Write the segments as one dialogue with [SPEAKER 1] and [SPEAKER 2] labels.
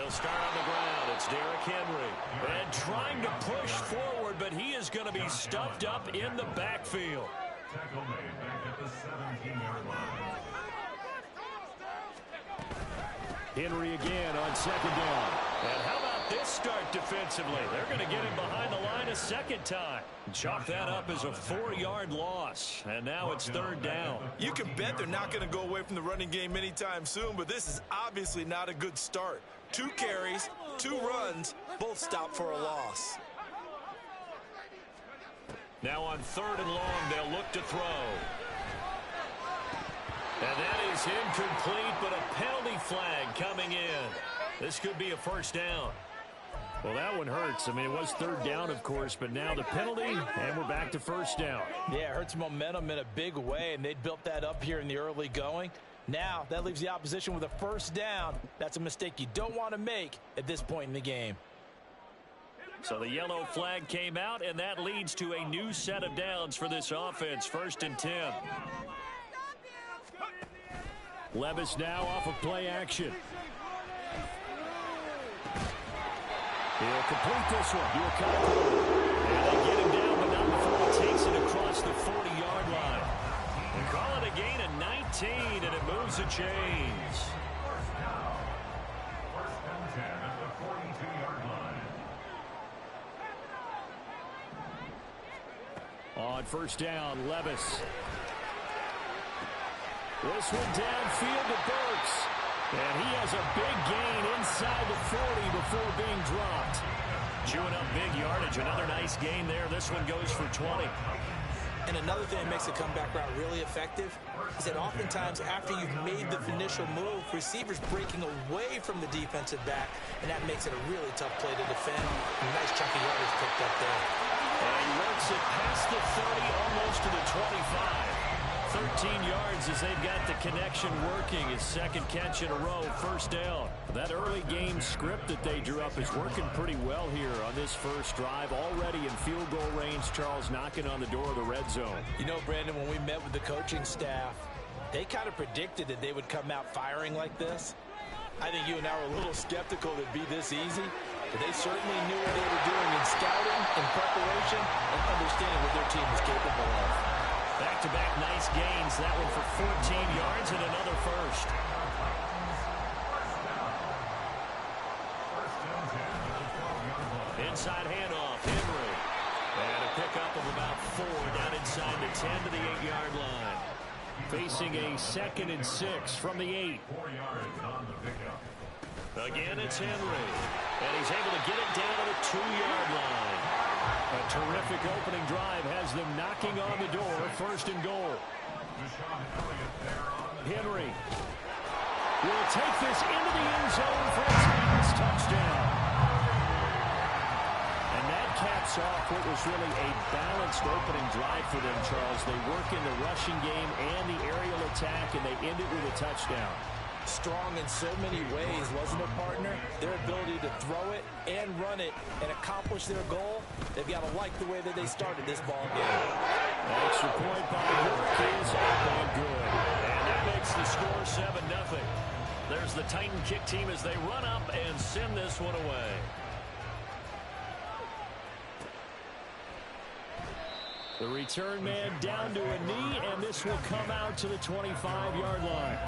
[SPEAKER 1] He'll start on the ground. It's Derrick Henry. And trying to push forward, but he is going to be stuffed up in the backfield.
[SPEAKER 2] Tackle made back at the 17-yard line.
[SPEAKER 1] Henry again on second down. And how about this start defensively? They're going to get him behind the line a second time. Chalk that up as a 4-yard loss. And now it's third down.
[SPEAKER 3] You can bet they're not going to go away from the running game anytime soon, but this is obviously not a good start. 2 carries, 2 runs, both stopped for a loss.
[SPEAKER 1] Now on third and long, they'll look to throw. And that is incomplete, but a penalty flag coming in. This could be a first down. Well, that one hurts. I mean, it was third down, of course, but now the penalty, and we're back to first down.
[SPEAKER 4] Yeah, it hurts momentum in a big way, and they'd built that up here in the early going. Now, that leaves the opposition with a first down. That's a mistake you don't want to make at this point in the game.
[SPEAKER 1] So the yellow flag came out, and that leads to a new set of downs for this offense. First and 10. Levis now off of play action. He'll complete this one. He'll cut it. And they get him down, but not before he takes it across the 40-yard line. They call it a gain of 19, and it moves the chains.
[SPEAKER 2] First and 10 at the 42-yard line.
[SPEAKER 1] On first down, Levis. This one downfield to Burks. And he has a big gain inside the 40 before being dropped. Chewing up big yardage. Another nice gain there. This one goes for 20.
[SPEAKER 4] And another thing that makes the comeback route really effective is that oftentimes after you've made the initial move, receivers breaking away from the defensive back, and that makes it a really tough play to defend. A nice chunk of yardage picked up there.
[SPEAKER 1] And he works it past the 30, almost to the 25. 13 yards as they've got the connection working. His second catch in a row, first down. That early game script that they drew up is working pretty well here on this first drive. Already in field goal range, Charles knocking on the door of the red zone.
[SPEAKER 4] You know, Brandon, when we met with the coaching staff, they kind of predicted that they would come out firing like this. I think you and I were a little skeptical that it'd be this easy, but they certainly knew what they were doing in scouting, in preparation, and understanding what their team was capable of.
[SPEAKER 1] Back-to-back nice gains. That one for 14 yards and another first. Inside handoff, Henry. And a pickup of about 4 down inside the 10 to the 8-yard line. Facing a 2nd and 6 from the 8.
[SPEAKER 2] 4 yards on the pickup.
[SPEAKER 1] Again, it's Henry. And he's able to get it down to the 2-yard line. A terrific opening drive has them knocking on the door. First and goal. Henry will take this into the end zone for a Titans touchdown. And that caps off what was really a balanced opening drive for them, Charles. They work in the rushing game and the aerial attack, and they end it with a touchdown.
[SPEAKER 4] Strong in so many ways, wasn't it, partner? Their ability to throw it and run it and accomplish their goal, they've got to like the way that they started this ball game.
[SPEAKER 1] Extra point by Hurricanes up and good. And that makes the score 7-0. There's the Titan kick team as they run up and send this one away. The return man down to a knee, and this will come out to the 25-yard line.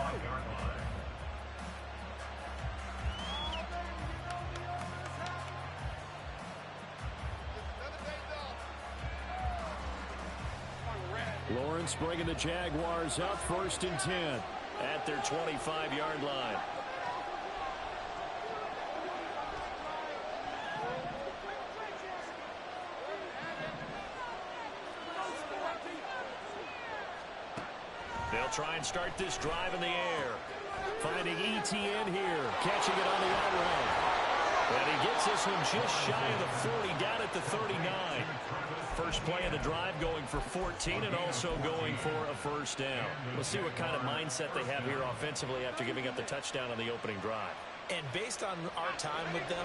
[SPEAKER 1] Lawrence bringing the Jaguars up, 1st and 10 at their 25-yard line. They'll try and start this drive in the air. Finding ETN here, catching it on the out route. And he gets this one just shy of the 40, down at the 39. First play of the drive going for 14 and also going for a first down. We'll see what kind of mindset they have here offensively after giving up the touchdown on the opening drive.
[SPEAKER 4] And based on our time with them,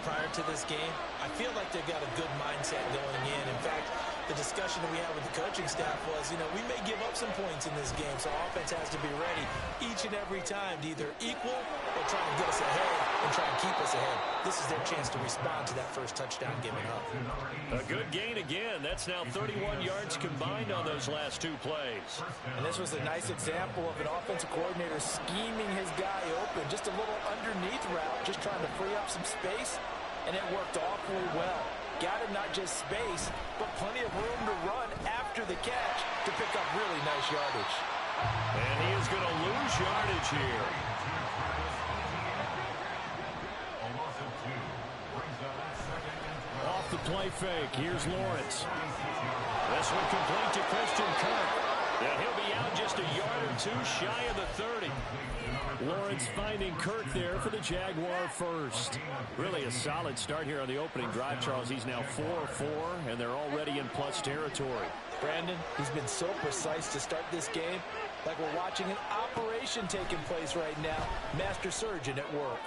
[SPEAKER 4] prior to this game, I feel like they've got a good mindset going in. In fact, the discussion that we had with the coaching staff was, we may give up some points in this game, so offense has to be ready each and every time to either equal or try to get us ahead and try and keep us ahead. This is their chance to respond to that first touchdown given up.
[SPEAKER 1] A good gain again. That's now 31 yards combined on those last two plays.
[SPEAKER 4] And this was a nice example of an offensive coordinator scheming his guy open. Just a little underneath route, just trying to free up some space, and it worked awfully well. Got him not just space, but plenty of room to run after the catch to pick up really nice yardage.
[SPEAKER 1] And he is going to lose yardage here. Off the play fake, here's Lawrence. This one complete to Christian Kirk. And he'll be out just a yard or two shy of the 30. Lawrence finding Kirk there for the Jaguar first. Really a solid start here on the opening drive, Charles. He's now 4-4, and they're already in plus territory.
[SPEAKER 4] Brandon, he's been so precise to start this game, like we're watching an operation taking place right now. Master surgeon at work.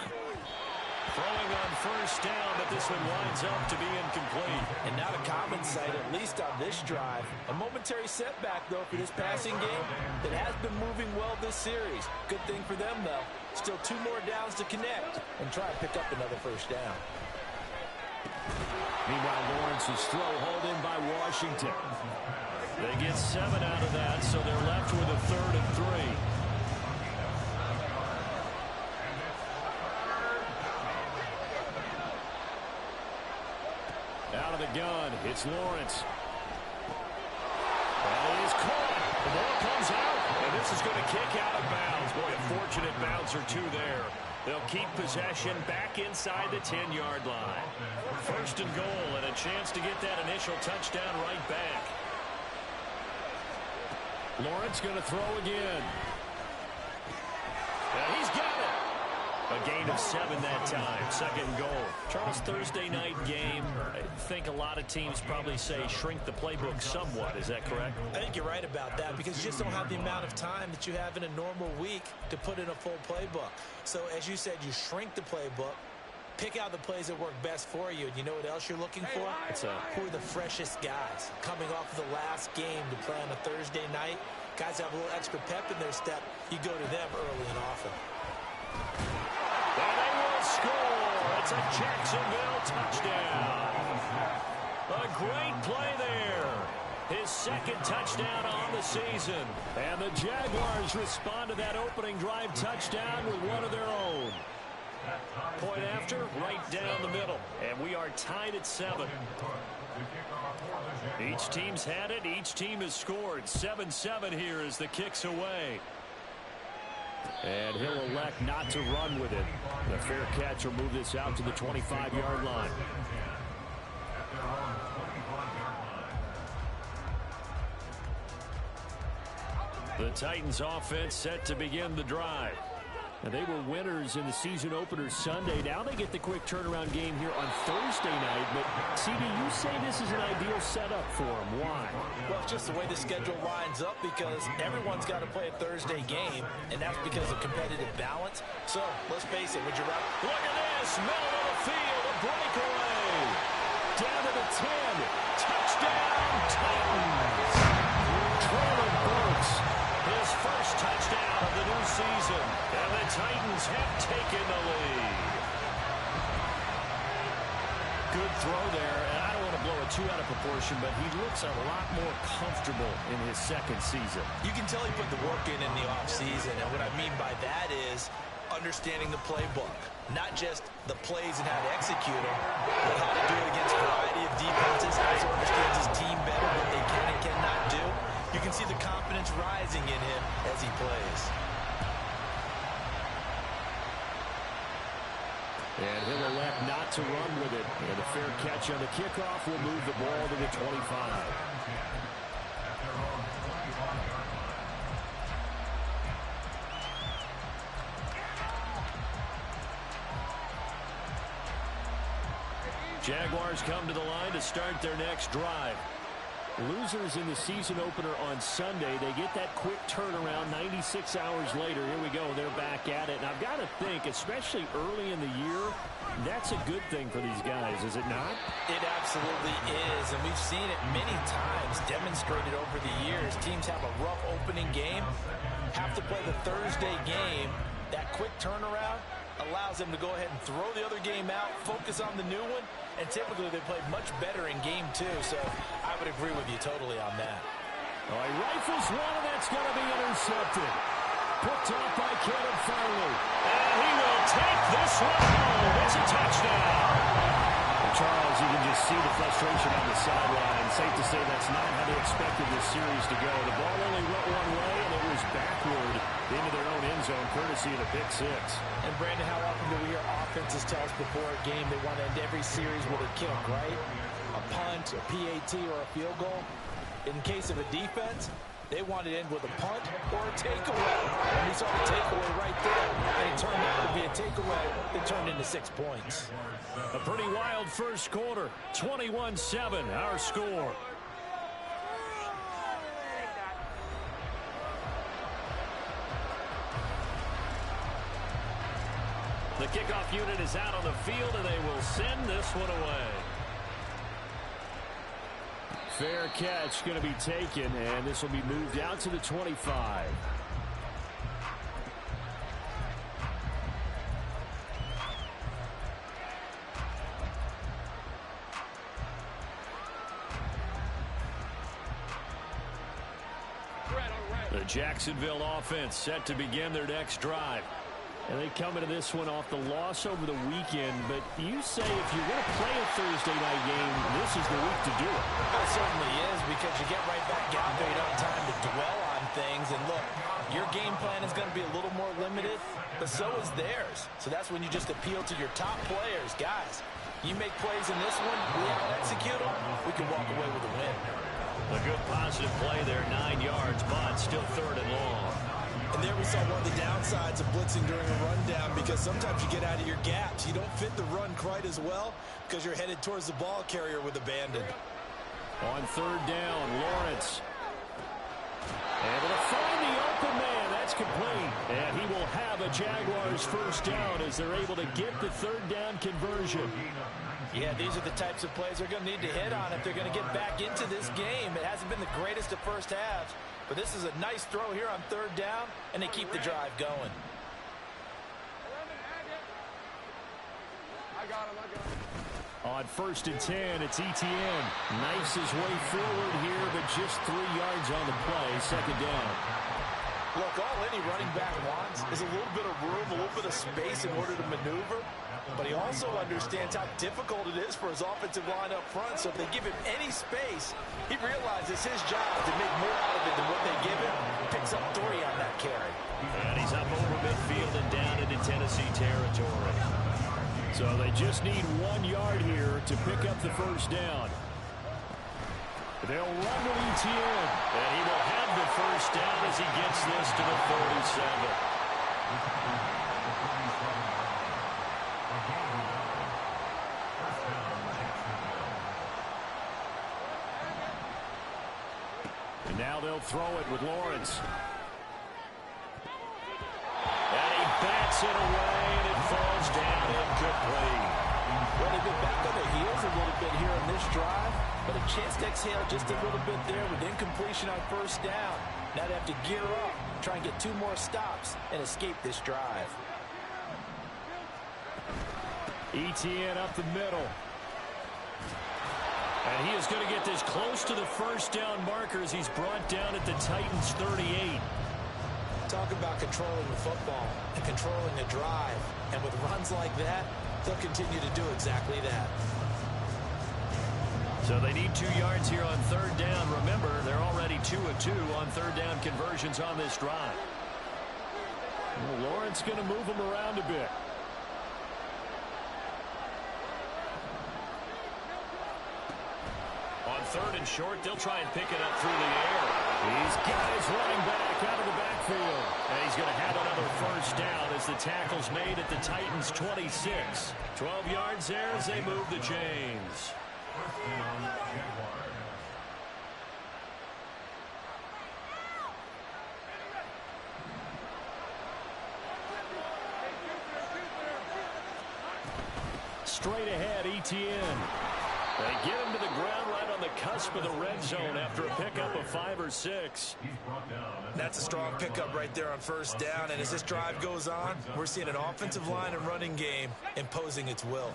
[SPEAKER 1] Throwing on first down, but this one winds up to be incomplete.
[SPEAKER 4] And not a common sight, at least on this drive. A momentary setback, though, for this passing game that has been moving well this series. Good thing for them, though. Still 2 more downs to connect and try and pick up another first down.
[SPEAKER 1] Meanwhile, Lawrence's throw hauled in by Washington. They get 7 out of that, so they're left with a 3rd and 3. Out of the gun, it's Lawrence. And it is caught. The ball comes out, and this is going to kick out of bounds. Boy, a fortunate bounce or two there. They'll keep possession back inside the 10-yard line. 1st and goal, and a chance to get that initial touchdown right back. Lawrence going to throw again. And he's got it. A gain of 7 that time. 2nd goal. Charles, Thursday night game. I think a lot of teams probably say shrink the playbook somewhat. Is that correct?
[SPEAKER 4] I think you're right about that because you just don't have the amount of time that you have in a normal week to put in a full playbook. So, as you said, you shrink the playbook, pick out the plays that work best for you. And you know what else you're looking for? Who are the freshest guys coming off of the last game to play on a Thursday night? Guys have a little extra pep in their step. You go to them early and often.
[SPEAKER 1] And they will score. It's a Jacksonville touchdown. A great play there. His 2nd touchdown on the season. And the Jaguars respond to that opening drive touchdown with one of their own. Point after, right down the middle. And we are tied at 7. Each team's had it. Each team has scored. 7-7 here as the kick's away. And he'll elect not to run with it. The fair catch will move this out to the 25-yard line. The Titans offense set to begin the drive. And they were winners in the season opener Sunday. Now they get the quick turnaround game here on Thursday night. But, CD, you say this is an ideal setup for them. Why?
[SPEAKER 4] Well, it's just the way the schedule lines up because everyone's got to play a Thursday game, and that's because of competitive balance. So, let's face it, would you rather...
[SPEAKER 1] Look at this, middle of the field, a breakaway. Down to the 10. Touchdown, Titans. Traylon Burks, his first touchdown of the new season. And the Titans have taken the lead. Good throw there, and I don't want to blow it too out of proportion, but he looks a lot more comfortable in his 2nd season.
[SPEAKER 4] You can tell he put the work in the offseason, and what I mean by that is understanding the playbook. Not just the plays and how to execute them, but how to do it against a variety of defenses. Also understands his team better, what they can and cannot do. You can see the confidence rising in him as he plays.
[SPEAKER 1] And he'll elect not to run with it. And a fair catch on the kickoff will move the ball to the 25. Jaguars come to the line to start their next drive. Losers in the season opener on Sunday. They get that quick turnaround 96 hours later. Here we go. They're back at it. And I've got to think, especially early in the year, that's a good thing for these guys, is it not?
[SPEAKER 4] It absolutely is. And we've seen it many times demonstrated over the years. Teams have a rough opening game, have to play the Thursday game. That quick turnaround allows them to go ahead and throw the other game out, focus on the new one, and typically they play much better in game 2, so I would agree with you totally on that.
[SPEAKER 1] Oh, he rifles one, and that's going to be intercepted. Picked off by Kevin Farley. And he will take this one home. It's a touchdown. Charles, you can just see the frustration on the sideline. Safe to say that's not how they expected this series to go. The ball only went one way, and it was backward into their own end zone, courtesy of the pick 6.
[SPEAKER 4] And, Brandon, how often do we hear offenses tell us before a game they want to end every series with a kick, right? A punt, a PAT, or a field goal. In case of a defense, they want to end with a punt or a takeaway. And we saw the takeaway right there, and it turned out to be a takeaway that turned into 6 points.
[SPEAKER 1] A pretty wild first quarter. 21-7, our score. The kickoff unit is out on the field, and they will send this one away. Fair catch going to be taken, and this will be moved out to the 25. The Jacksonville offense set to begin their next drive. And they come into this one off the loss over the weekend. But you say if you're going to play a Thursday night game, this is the week to do it.
[SPEAKER 4] It certainly is, because you get right back out there. You don't have time to dwell on things. And look, your game plan is going to be a little more limited, but so is theirs. So that's when you just appeal to your top players. Guys, you make plays in this one, we out-execute them, we can walk away with a win.
[SPEAKER 1] A good positive play there, 9 yards, but still third and long.
[SPEAKER 3] And there we saw one of the downsides of blitzing during a rundown, because sometimes you get out of your gaps. You don't fit the run quite as well because you're headed towards the ball carrier with abandon.
[SPEAKER 1] On third down, Lawrence. Able to find the open man. That's complete. And he will have a Jaguars first down as they're able to get the third down conversion.
[SPEAKER 4] Yeah, these are the types of plays they're going to need to hit on if they're going to get back into this game. It hasn't been the greatest of first halves, but this is a nice throw here on third down, and they keep the drive going.
[SPEAKER 1] On first and 10, it's ETN. Knifes his way forward here, but just 3 yards on the play. Second down.
[SPEAKER 4] Look, all any running back wants is a little bit of room, a little bit of space in order to maneuver. But he also understands how difficult it is for his offensive line up front. So if they give him any space, he realizes his job to make more out of it than what they give him. Picks up 3 on that carry.
[SPEAKER 1] And he's up over midfield and down into Tennessee territory. So they just need 1 yard here to pick up the first down. They'll run with ETN. And he will have the first down as he gets this to the 47. And now they'll throw it with Lawrence. And he bats it away, and it falls down incomplete.
[SPEAKER 4] Well, they've been back on their heels a little bit here on this drive, but a chance to exhale just a little bit there with incompletion on first down. Now they have to gear up, try and get 2 more stops, and escape this drive.
[SPEAKER 1] ETN up the middle. And he is going to get this close to the first down marker as he's brought down at the Titans' 38.
[SPEAKER 4] Talk about controlling the football and controlling the drive. And with runs like that, they'll continue to do exactly that.
[SPEAKER 1] So they need 2 yards here on third down. Remember, they're already 2 of 2 on third down conversions on this drive. Well, Lawrence going to move them around a bit. On third and short, they'll try and pick it up through the air. These guys running back out of the backfield. And he's going to have another first down as the tackle's made at the Titans' 26. 12 yards there as they move the chains. Straight ahead, ETN. They get him to the ground right on the cusp of the red zone after a pickup of 5 or 6.
[SPEAKER 3] That's a strong pickup right there on first down. And as this drive goes on, we're seeing an offensive line and running game imposing its will.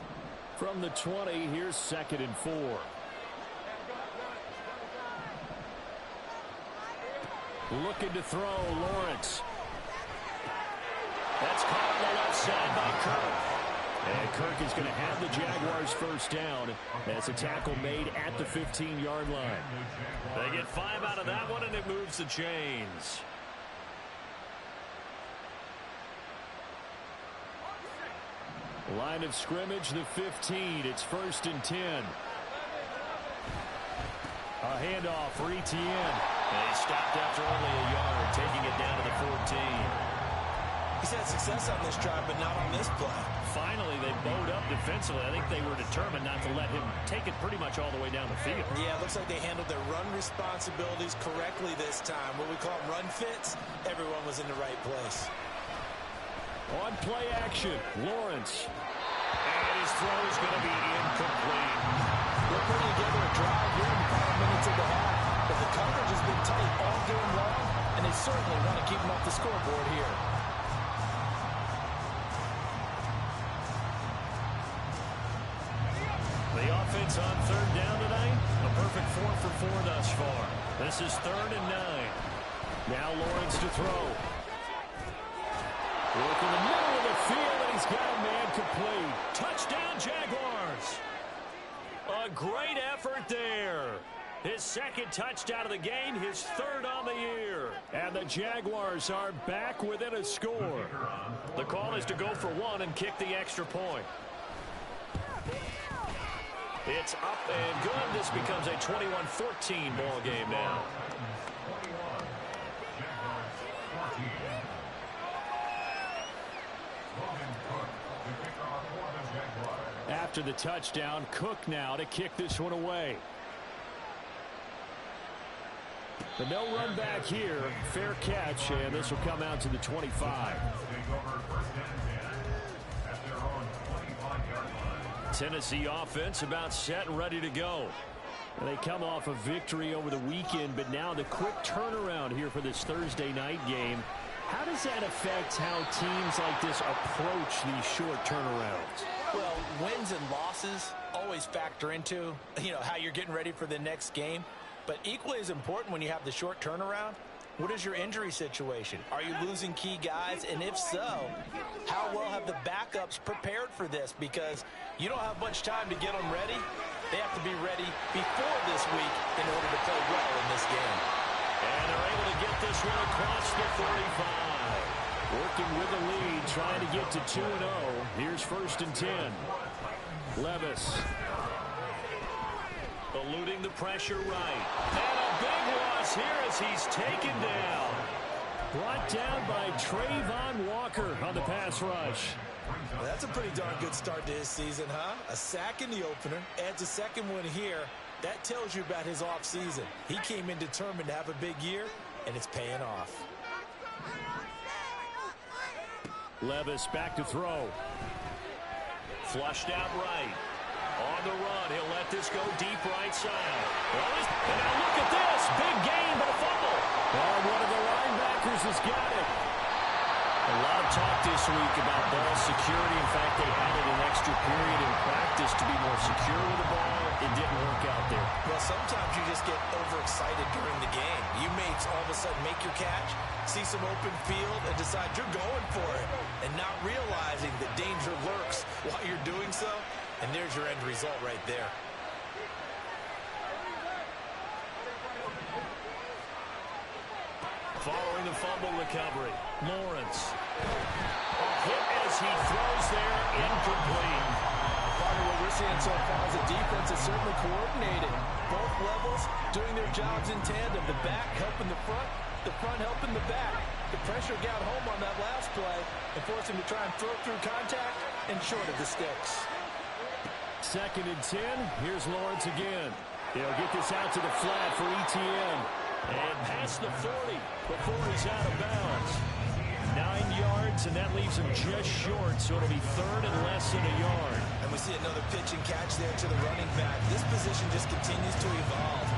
[SPEAKER 1] From the 20, here's 2nd and 4. Looking to throw, Lawrence. That's caught on the left side by Kirk. And Kirk is going to have the Jaguars first down as a tackle made at the 15-yard line. They get 5 out of that one, and it moves the chains. Line of scrimmage, the 15. It's 1st and 10. A handoff for Etienne. And he stopped after only a yard, taking it down to the 14.
[SPEAKER 3] He's had success on this drive, but not on this play.
[SPEAKER 1] Finally, they bowed up defensively. I think they were determined not to let him take it pretty much all the way down the field.
[SPEAKER 3] Yeah, it looks like they handled their run responsibilities correctly this time. What we call them run fits, everyone was in the right place.
[SPEAKER 1] On play action, Lawrence. And his throw is going to be incomplete.
[SPEAKER 4] They're putting together a drive here in the final minutes of the half. But the coverage has been tight all game long, and they certainly want to keep them off the scoreboard here.
[SPEAKER 1] The offense on 3rd down tonight, a perfect 4 for 4 thus far. This is 3rd and 9. Now Lawrence to throw. Look in the middle of the field, and he's got a man complete. Touchdown, Jaguars. A great effort there. His 2nd touchdown of the game, his 3rd on the year. And the Jaguars are back within a score. The call is to go for 1 and kick the extra point. It's up and good. This becomes a 21-14 ball game now. After the touchdown, Cook now to kick this one away. But no run back here. Fair catch, and this will come out to the 25. Tennessee offense about set and ready to go. And they come off a victory over the weekend, but now the quick turnaround here for this Thursday night game. How does that affect how teams like this approach these short turnarounds?
[SPEAKER 4] Well, wins and losses always factor into, how you're getting ready for the next game. But equally as important when you have the short turnaround, what is your injury situation? Are you losing key guys? And if so, how well have the backups prepared for this? Because you don't have much time to get them ready. They have to be ready before this week in order to play well in this game.
[SPEAKER 1] And they're able to get this one across the 35. Working with the lead, trying to get to 2-0. Here's 1st and 10. Levis. Eluding the pressure right. And a big loss here as he's taken down. Brought down by Trayvon Walker on the pass rush.
[SPEAKER 3] Well, that's a pretty darn good start to his season, huh? A sack in the opener, adds a 2nd one here. That tells you about his offseason. He came in determined to have a big year, and it's paying off.
[SPEAKER 1] Levis back to throw. Flushed out right. On the run, he'll let this go deep right side. And now look at this. Big gain, but a fumble. And one of the linebackers has got it. A lot of talk this week about ball security. In fact, they added an extra period in practice to be more secure with the ball. It didn't work out there.
[SPEAKER 3] Well, sometimes you just get overexcited during the game. You may all of a sudden make your catch, see some open field, and decide you're going for it, and not realizing that danger lurks while you're doing so. And there's your end result right there.
[SPEAKER 1] Following the fumble recovery, Lawrence. A hit as he throws there, incomplete.
[SPEAKER 4] Part of what we're seeing so far is the defense is certainly coordinated. Both levels doing their jobs in tandem. The back helping the front helping the back. The pressure got home on that last play and forced him to try and throw through contact and short of the sticks.
[SPEAKER 1] 2nd and 10. Here's Lawrence again. They'll get this out to the flat for Etienne. And past the 40 before he's out of bounds. 9 yards, and that leaves him just short, so it'll be 3rd and less than a yard.
[SPEAKER 3] And we see another pitch and catch there to the running back. This position just continues to evolve.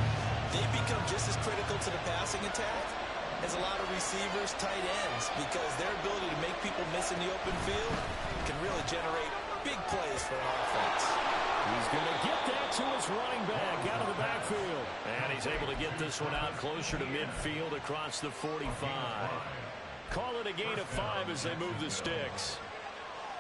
[SPEAKER 3] just as critical to the passing attack as a lot of receivers, tight ends, because their ability to make people miss in the open field can really generate big plays for an offense.
[SPEAKER 1] He's going to get that to his running back out of the backfield. And he's able to get this one out closer to midfield across the 45. Call it a gain of 5 as they move the sticks.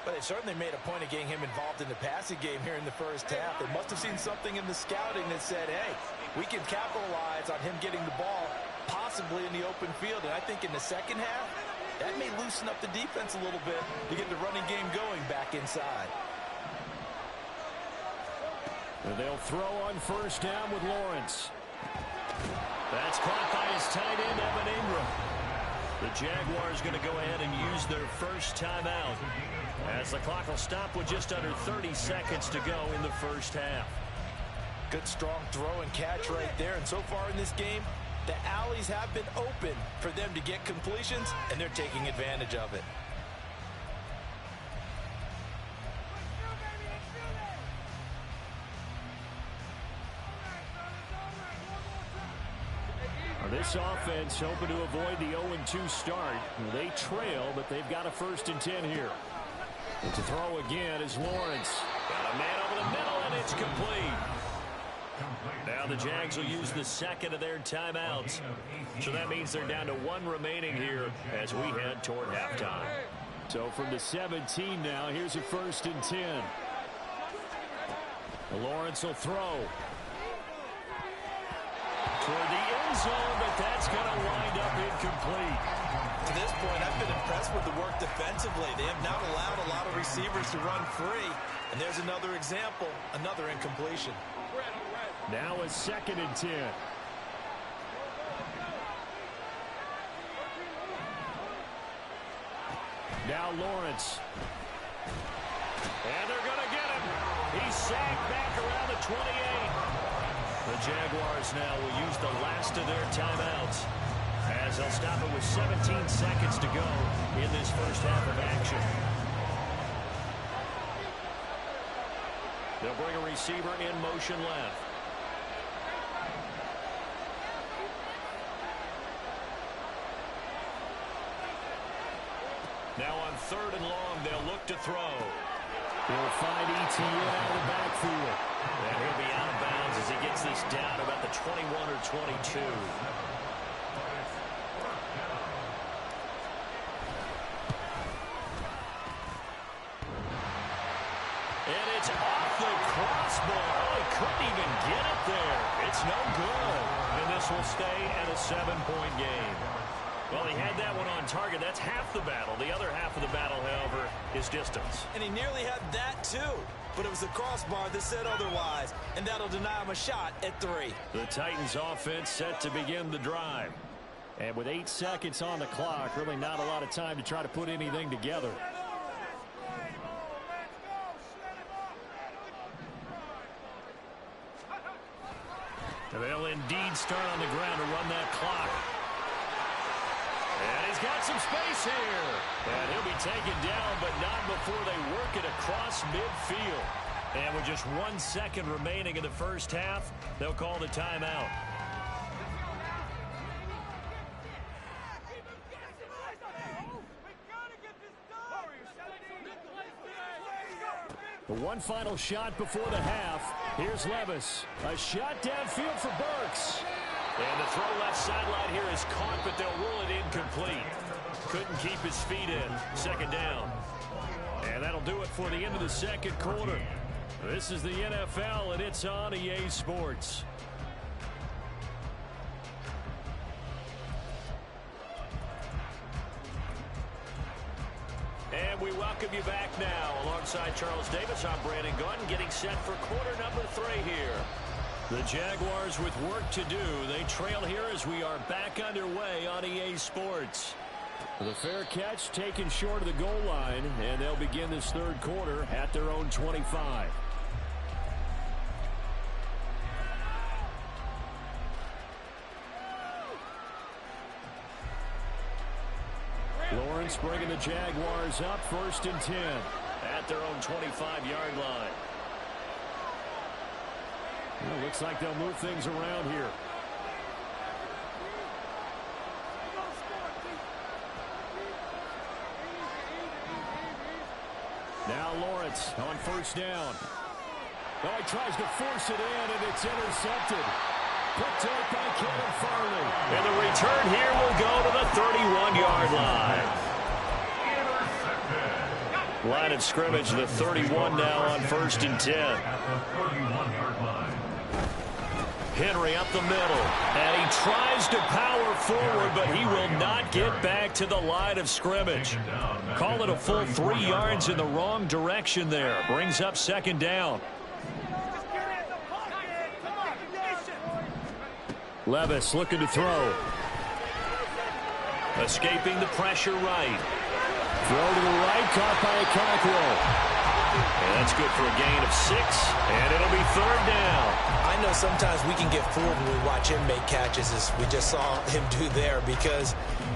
[SPEAKER 3] But they certainly made a point of getting him involved in the passing game here in the first half. They must have seen something in the scouting that said, hey, we can capitalize on him getting the ball possibly in the open field. And I think in the second half, that may loosen up the defense a little bit to get the running game going back inside.
[SPEAKER 1] And they'll throw on first down with Lawrence. That's caught by his tight end, Evan Ingram. The Jaguars going to go ahead and use their first timeout as the clock will stop with just under 30 seconds to go in the first half.
[SPEAKER 3] Good strong throw and catch right there. And so far in this game, the alleys have been open for them to get completions, and they're taking advantage of it.
[SPEAKER 1] This offense hoping to avoid the 0-2 start. They trail, but they've got a 1st and 10 here. And to throw again is Lawrence. Got a man over the middle, and it's complete. Now the Jags will use the second of their timeouts. So that means they're down to 1 remaining here as we head toward halftime. So from the 17 now, here's a 1st and 10. Lawrence will throw toward the end zone, but that's going to wind up incomplete.
[SPEAKER 3] To this point, I've been impressed with the work defensively. They have not allowed a lot of receivers to run free. And there's another example, another incompletion.
[SPEAKER 1] Now a 2nd and 10. Now Lawrence. And they're going to get him. He's sagged back around the 28. The Jaguars now will use the last of their timeouts as they'll stop it with 17 seconds to go in this first half of action. They'll bring a receiver in motion left. Now on 3rd and long, they'll look to throw. They'll find ETN out of the backfield. And he'll be out of bounds as he gets this down about the 21 or 22. And it's off the crossbar. Oh, he couldn't even get it there. It's no good. And this will stay at a 7-point game. Well, he had that one on target. That's half the battle. The other half of the battle, however, is distance.
[SPEAKER 3] And he nearly had that, too. But it was the crossbar that said otherwise. And that'll deny him a shot at 3.
[SPEAKER 1] The Titans offense set to begin the drive. And with 8 seconds on the clock, really not a lot of time to try to put anything together. They'll indeed start on the ground to run that clock. And he's got some space here. And he'll be taken down, but not before they work it across midfield. And with just 1 second remaining in the first half, they'll call the timeout. The one final shot before the half. Here's Levis. A shot downfield for Burks. And the throw left sideline here is caught, but they'll rule it incomplete. Couldn't keep his feet in. 2nd down. And that'll do it for the end of the 2nd quarter. This is the NFL, and it's on EA Sports. And we welcome you back now. Alongside Charles Davis, I'm Brandon Gordon, getting set for quarter number 3 here. The Jaguars with work to do. They trail here as we are back underway on EA Sports. The fair catch taken short of the goal line, and they'll begin this 3rd quarter at their own 25. Lawrence bringing the Jaguars up 1st and 10 at their own 25-yard line. Well, looks like they'll move things around here. Now Lawrence on first down. Oh, he tries to force it in, and it's intercepted. Picked up by Caleb Farley. And the return here will go to the 31-yard line. Line of scrimmage, the 31 now on 1st and 10. Henry up the middle, and he tries to power forward, but he will not get back to the line of scrimmage. Call it a full 3 yards in the wrong direction there. Brings up 2nd down. Levis looking to throw. Escaping the pressure right. Throw to the right, caught by a Cockrell. And that's good for a gain of 6, and it'll be 3rd down.
[SPEAKER 3] I know sometimes we can get fooled when we watch him make catches, as we just saw him do there, because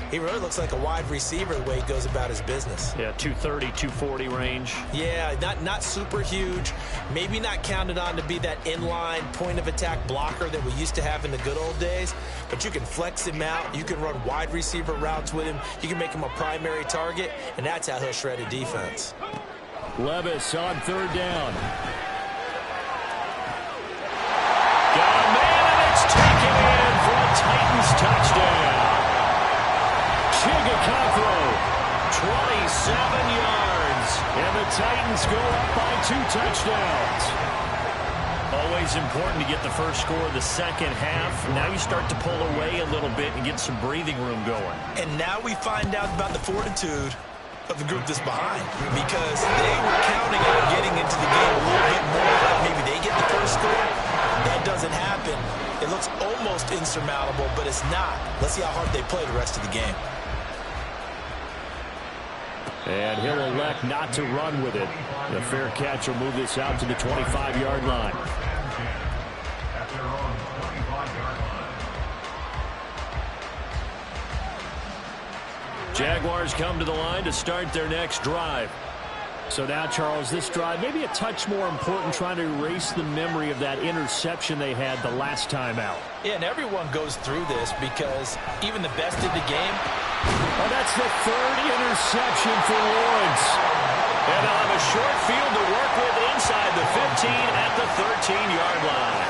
[SPEAKER 3] he really looks like a wide receiver the way he goes about his business.
[SPEAKER 1] Yeah, 230, 240 range.
[SPEAKER 3] Yeah, not super huge. Maybe not counted on to be that inline point-of-attack blocker that we used to have in the good old days, but you can flex him out. You can run wide receiver routes with him. You can make him a primary target, and that's how he'll shred a defense.
[SPEAKER 1] Levis on 3rd down. Got a man, and it's taken in for a Titans touchdown. Cockrell, 27 yards, and the Titans go up by 2 touchdowns. Always important to get the first score of the second half. Now you start to pull away a little bit and get some breathing room going.
[SPEAKER 3] And now we find out about the fortitude of the group that's behind, because they were counting on getting into the game a little bit more, like maybe they get the first score. That doesn't happen. It looks almost insurmountable, but it's not. Let's see how hard they play the rest of the game.
[SPEAKER 1] And he'll elect not to run with it. The fair catch will move this out to the 25-yard line.
[SPEAKER 2] At their own 25-yard line.
[SPEAKER 1] Jaguars come to the line to start their next drive. So now, Charles, this drive maybe a touch more important, trying to erase the memory of that interception they had the last time out.
[SPEAKER 3] Yeah, and everyone goes through this because even the best in the game.
[SPEAKER 1] Oh, that's the 3rd interception for Lawrence. And they'll have a short field to work with inside the 15 at the 13-yard line.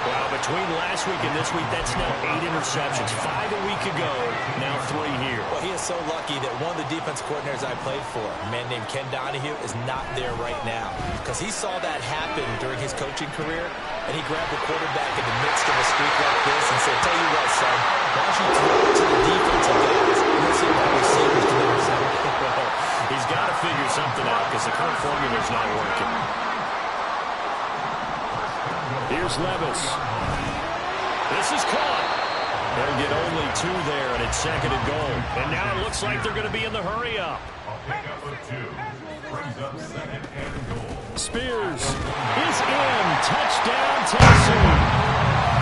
[SPEAKER 1] Well, between last week and this week, that's now 8 interceptions. 5 a week ago, now 3 here.
[SPEAKER 3] Well, he is so lucky that one of the defense coordinators I played for, a man named Ken Donahue, is not there right now, because he saw that happen during his coaching career, and he grabbed the quarterback in the midst of a streak like this and said, tell you what, son, why don't you throw it to the defensive guys? We'll see what receivers can intercept.
[SPEAKER 1] He's got to figure something out because the current formula is not working. Here's Levis. This is caught. They'll get only 2 there, and it's 2nd and goal. And now it looks like they're going to be in the hurry-up.
[SPEAKER 2] A pickup of 2. Brings up 2nd and goal.
[SPEAKER 1] Spears is in. Touchdown, Tennessee.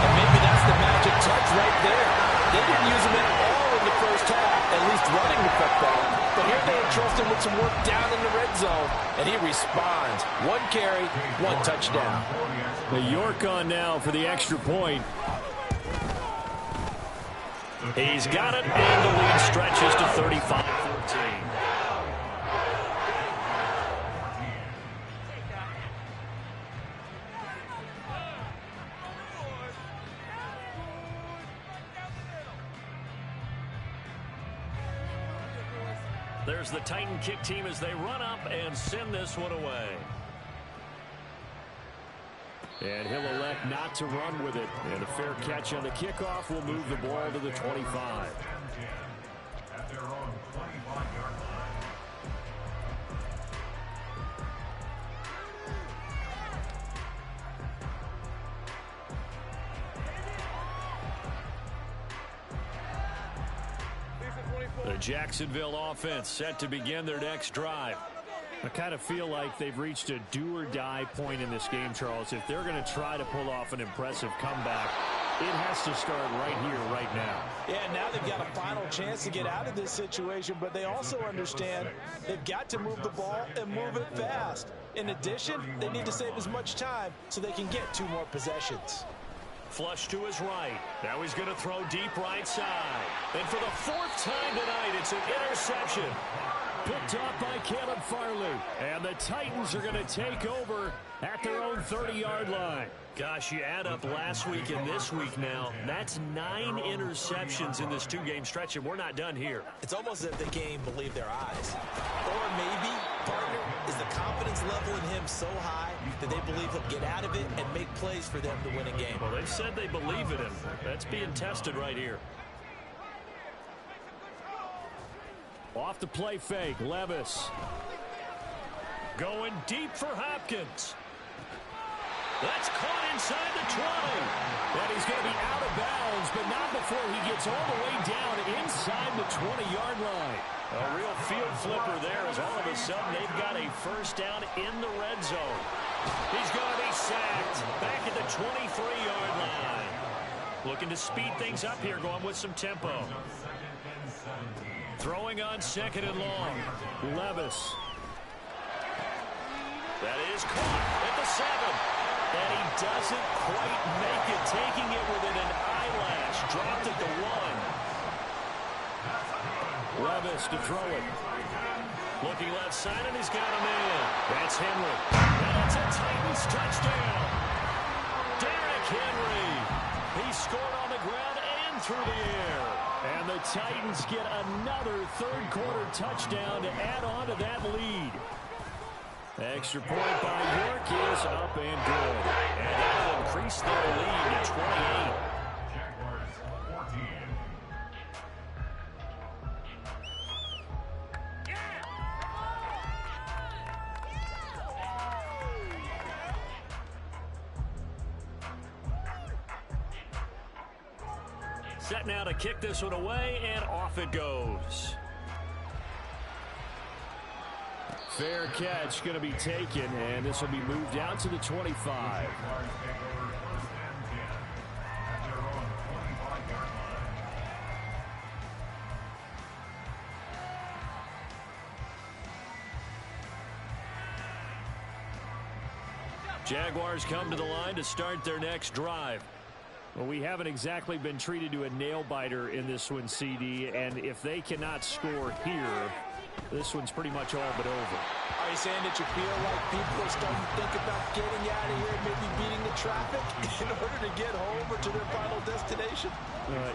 [SPEAKER 3] And maybe that's the magic touch right there. They didn't use him at all in the first half, at least running the football. But here they entrust him with some work down in the red zone, and he responds. 1 carry, 1 touchdown.
[SPEAKER 1] The York on now for the extra point. He's got it, and the lead stretches to 35-14. There's the Titan kick team as they run up and send this one away. And he'll elect not to run with it. And a fair catch on the kickoff will move the ball to the 25.
[SPEAKER 2] At their own 25-yard line.
[SPEAKER 1] The Jacksonville offense set to begin their next drive. I kind of feel like they've reached a do-or-die point in this game, Charles. If they're going to try to pull off an impressive comeback, it has to start right here, right now.
[SPEAKER 3] Yeah, now they've got a final chance to get out of this situation, but they also understand they've got to move the ball and move it fast. In addition, they need to save as much time so they can get 2 more possessions.
[SPEAKER 1] Flush to his right. Now he's going to throw deep right side. And for the 4th time tonight, it's an interception. Picked off by Caleb Farley. And the Titans are going to take over at their own 30-yard line. Gosh, you add up last week and this week now, that's 9 interceptions in this 2-game stretch, and we're not done here.
[SPEAKER 3] It's almost as if they can't even believe their eyes. Or maybe, partner, is the confidence level in him so high that they believe he'll get out of it and make plays for them to win a game.
[SPEAKER 1] Well, they've said they believe in him. That's being tested right here. Off the play fake, Levis. Going deep for Hopkins. That's caught inside the 20. And he's going to be out of bounds, but not before he gets all the way down inside the 20-yard line. A real field flipper there as all of a sudden they've got a first down in the red zone. He's going to be sacked back at the 23-yard line. Looking to speed things up here, going with some tempo. Throwing on 2nd and long. Levis. That is caught at the 7. And he doesn't quite make it, taking it within an eyelash. Dropped at the 1. Levis to throw it. Looking left side, and he's got a man. That's Henry. And it's a Titans touchdown. Derrick Henry. He scored on the ground and through the air. And the Titans get another third-quarter touchdown to add on to that lead. Extra point by York is up and good. And that'll increase their lead to 28.
[SPEAKER 2] Jaguars 14.
[SPEAKER 1] Set now to kick this one away, and off it goes. Fair catch going to be taken, and this will be moved out to the 25.
[SPEAKER 2] Jaguars take over 1st and 10 at their own 25-yard line.
[SPEAKER 1] Jaguars come to the line to start their next drive. Well, we haven't exactly been treated to a nail-biter in this one, CD, and if they cannot score here, this one's pretty much all but over.
[SPEAKER 4] Are you saying that you feel like people are starting to think about getting out of here, maybe beating the traffic in order to get home or to their final destination?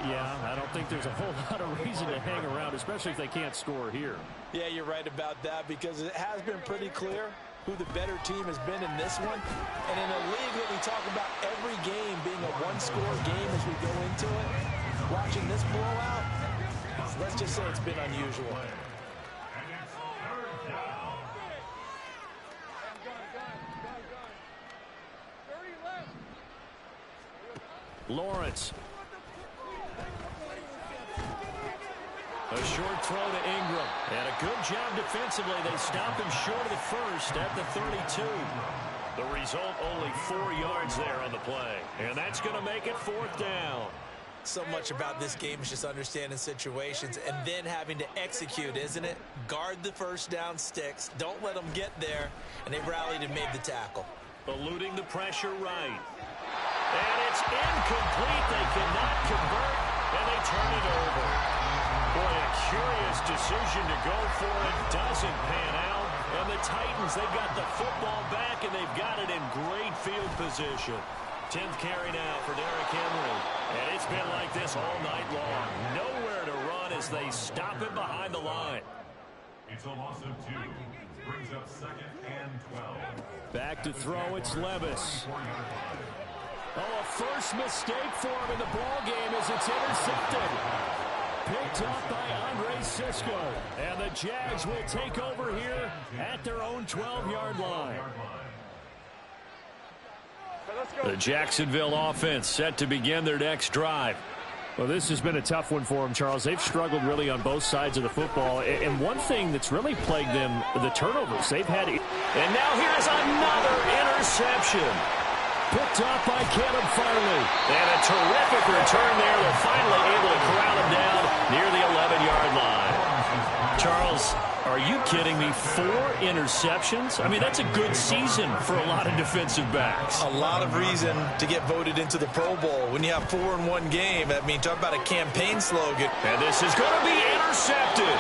[SPEAKER 1] Yeah, I don't think there's a whole lot of reason to hang around, especially if they can't score here.
[SPEAKER 4] Yeah, you're right about that, because it has been pretty clear who the better team has been in this one. And in a league that we talk about every game being a one-score game as we go into it, watching this blowout, let's just say it's been unusual.
[SPEAKER 1] Lawrence. A short throw to Ingram. And a good job defensively. They stop him short of the first at the 32. The result, only 4 yards there on the play. And that's going to make it 4th down.
[SPEAKER 3] So much about this game is just understanding situations and then having to execute, isn't it? Guard the first down sticks. Don't let them get there. And they rallied and made the tackle.
[SPEAKER 1] Eluding the pressure right. And it's incomplete. They cannot convert, and they turn it over. Boy, a curious decision to go for it. Doesn't pan out. And the Titans, they've got the football back, and they've got it in great field position. 10th carry now for Derrick Henry. And it's been like this all night long. Nowhere to run as they stop him behind the line.
[SPEAKER 2] It's a loss of 2. Brings up 2nd and 12.
[SPEAKER 1] Back to throw, it's Levis. Oh, a first mistake for him in the ball game as it's intercepted. Picked up by Andre Sisco. And the Jags will take over here at their own 12-yard line. The Jacksonville offense set to begin their next drive. Well, this has been a tough one for them, Charles. They've struggled really on both sides of the football. And one thing that's really plagued them, the turnovers. They've had. And now here's another interception. Picked off by Caleb Farley. And a terrific return there. They're finally able to corral him down near the 11-yard line. Charles, are you kidding me? 4 interceptions? I mean, that's a good season for a lot of defensive backs.
[SPEAKER 3] A lot of reason to get voted into the Pro Bowl. When you have 4 in one game, I mean, talk about a campaign slogan.
[SPEAKER 1] And this is going to be intercepted.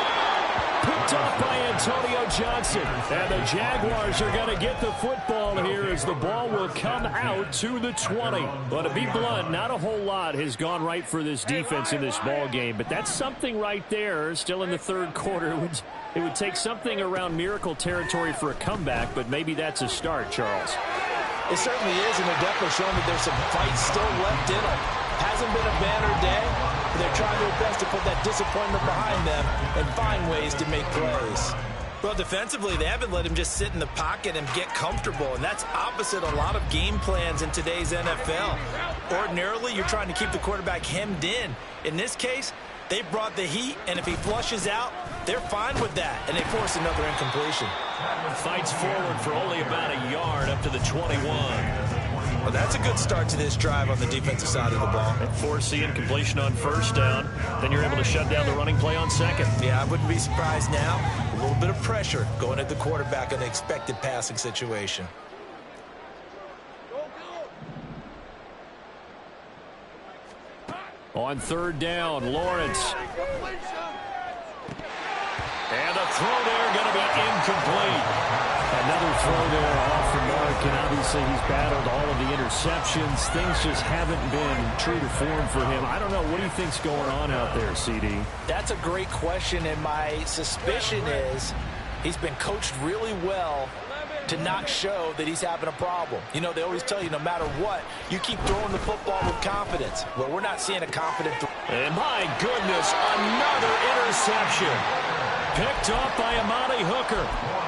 [SPEAKER 1] Picked Picked up by Antonio Johnson. And the Jaguars are going to get the football here as the ball will come out to the 20. But to be blunt, not a whole lot has gone right for this defense in this ball game. But that's something right there. Still in the third quarter. It would take something around miracle territory for a comeback, but maybe that's a start, Charles.
[SPEAKER 3] It certainly is, and they're definitely showing that there's some fight still left in them. Hasn't been a banner day, but they're trying their best to put that disappointment behind them and find ways to make plays. Well, defensively, they haven't let him just sit in the pocket and get comfortable, and that's opposite a lot of game plans in today's NFL. Ordinarily, you're trying to keep the quarterback hemmed in. In this case, they brought the heat, and if he flushes out, they're fine with that, and they force another incompletion.
[SPEAKER 1] Fights forward for only about a yard up to the 21.
[SPEAKER 3] Well, that's a good start to this drive on the defensive side of the ball.
[SPEAKER 1] And forcing incompletion on first down. Then you're able to shut down the running play on second.
[SPEAKER 3] Yeah, I wouldn't be surprised now. A little bit of pressure going at the quarterback in an expected passing situation.
[SPEAKER 1] On third down, Lawrence. And a throw there going to be incomplete. Another throw there off the mark, and obviously he's battled all of the interceptions. Things just haven't been true to form for him. I don't know. What do you think's going on out there, CD?
[SPEAKER 3] That's a great question, and my suspicion is he's been coached really well to not show that he's having a problem. You know, they always tell you no matter what, you keep throwing the football with confidence. Well, we're not seeing a confident throw.
[SPEAKER 1] And my goodness, another interception. Picked off by Amani Hooker.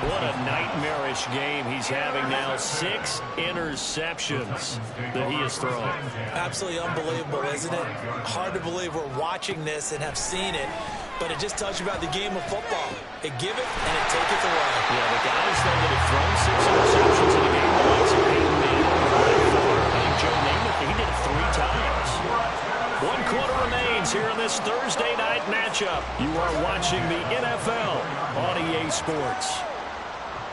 [SPEAKER 1] What a nightmarish game he's having now. 6 interceptions that he has thrown.
[SPEAKER 3] Absolutely unbelievable, isn't it? Hard to believe we're watching this and have seen it, but it just tells you about the game of football. It give it and it take it away.
[SPEAKER 1] Yeah, the guys, though, that have thrown 6 interceptions in a game, the likes of Peyton Manning, I think Joe Namath, he did it 3 times. 1 quarter remains here in this Thursday night matchup. You are watching the NFL on EA Sports.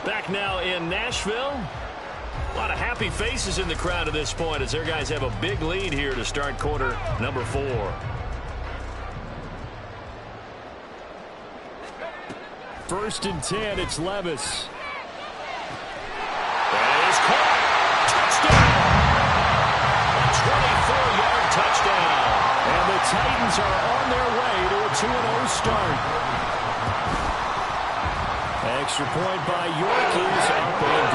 [SPEAKER 1] Back now in Nashville. A lot of happy faces in the crowd at this point as their guys have a big lead here to start quarter number 4. First and 10, it's Levis. And it is caught. Touchdown! A 24-yard touchdown. And the Titans are on their way to a 2-0 start. Extra point by York is up and